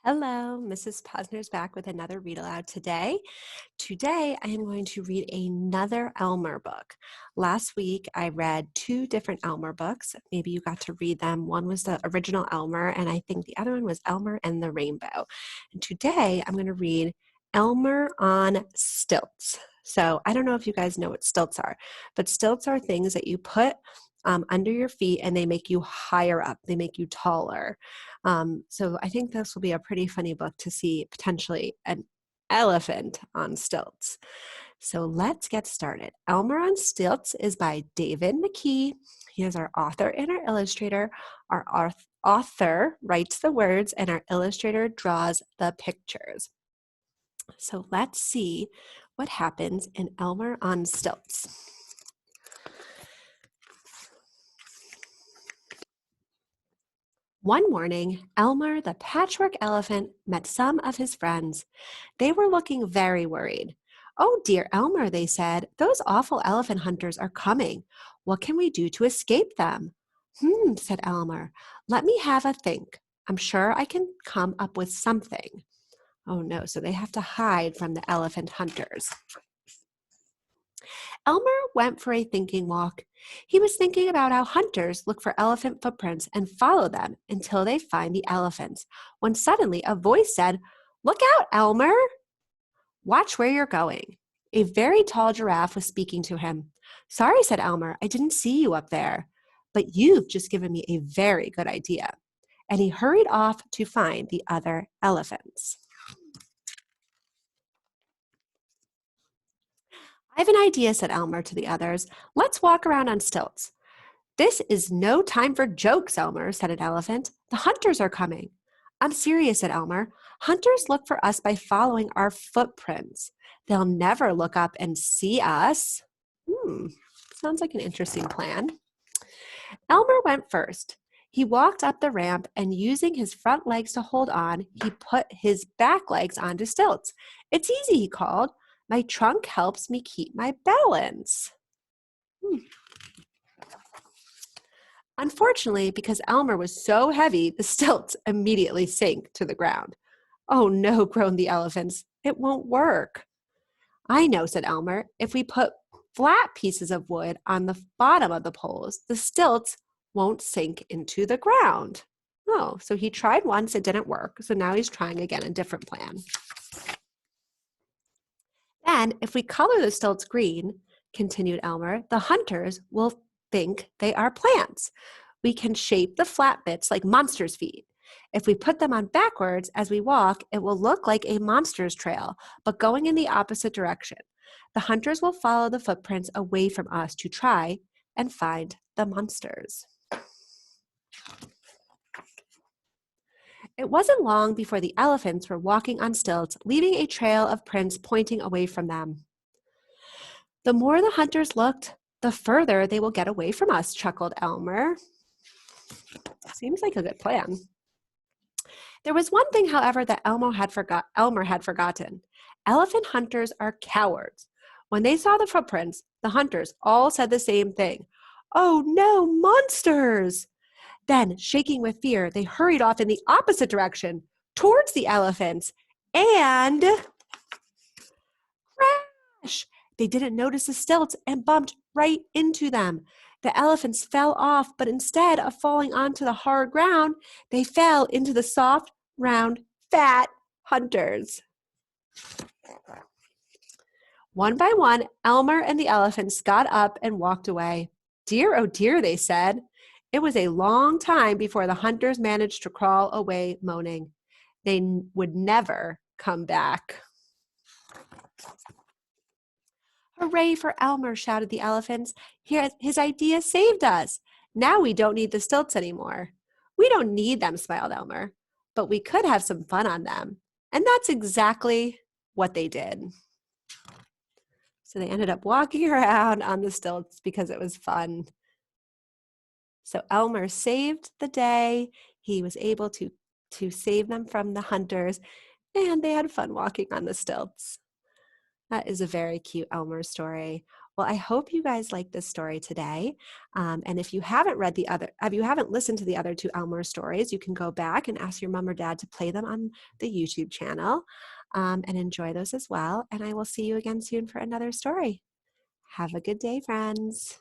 Hello, Mrs. Posner's back with another read aloud today. Today, I am going to read another Elmer book. Last week, I read two different Elmer books. Maybe you got to read them. One was the original Elmer, and I think the other one was Elmer and the Rainbow. And today, I'm going to read Elmer on Stilts. So, I don't know if you guys know what stilts are, but stilts are things that you put under your feet and they make you higher up, they make you taller. So I think this will be a pretty funny book to see potentially an elephant on stilts. So let's get started. Elmer on Stilts is by David McKee. He is our author and our illustrator. Our author writes the words and our illustrator draws the pictures. So let's see what happens in Elmer on Stilts. One morning, Elmer the patchwork elephant met some of his friends. They were looking very worried. "Oh dear Elmer," they said, "those awful elephant hunters are coming. What can we do to escape them?" Said Elmer. "Let me have a think. I'm sure I can come up with something." Oh no, so they have to hide from the elephant hunters. Elmer went for a thinking walk. He was thinking about how hunters look for elephant footprints and follow them until they find the elephants, when suddenly a voice said, "Look out, Elmer! Watch where you're going." A very tall giraffe was speaking to him. "Sorry," said Elmer, "I didn't see you up there. But you've just given me a very good idea." And he hurried off to find the other elephants. "I have an idea," said Elmer to the others. "Let's walk around on stilts." "This is no time for jokes, Elmer," said an elephant. "The hunters are coming." "I'm serious," said Elmer. "Hunters look for us by following our footprints. They'll never look up and see us." Sounds like an interesting plan. Elmer went first. He walked up the ramp and using his front legs to hold on, he put his back legs onto stilts. "It's easy," he called. "My trunk helps me keep my balance." Unfortunately, because Elmer was so heavy, the stilts immediately sank to the ground. "Oh no," groaned the elephants. "It won't work." "I know," said Elmer. "If we put flat pieces of wood on the bottom of the poles, the stilts won't sink into the ground." Oh, so he tried once, it didn't work. So now he's trying again a different plan. "Then, if we color the stilts green," continued Elmer, "the hunters will think they are plants. We can shape the flat bits like monsters' feet. If we put them on backwards as we walk, it will look like a monster's trail, but going in the opposite direction. The hunters will follow the footprints away from us to try and find the monsters." It wasn't long before the elephants were walking on stilts, leaving a trail of prints pointing away from them. "The more the hunters looked, the further they will get away from us," chuckled Elmer. Seems like a good plan. There was one thing, however, that Elmer had forgotten. Elephant hunters are cowards. When they saw the footprints, the hunters all said the same thing. "Oh no, monsters!" Then, shaking with fear, they hurried off in the opposite direction, towards the elephants, and crash! They didn't notice the stilts and bumped right into them. The elephants fell off, but instead of falling onto the hard ground, they fell into the soft, round, fat hunters. One by one, Elmer and the elephants got up and walked away. "Dear, oh dear," they said. It was a long time before the hunters managed to crawl away moaning. They would never come back. "Hooray for Elmer," shouted the elephants. "His idea saved us. Now we don't need the stilts anymore." "We don't need them," smiled Elmer, "but we could have some fun on them." And that's exactly what they did. So they ended up walking around on the stilts because it was fun. So Elmer saved the day. He was able to save them from the hunters, and they had fun walking on the stilts. That is a very cute Elmer story. Well, I hope you guys like this story today. And if you haven't if you haven't listened to the other two Elmer stories, you can go back and ask your mom or dad to play them on the YouTube channel and enjoy those as well. And I will see you again soon for another story. Have a good day, friends.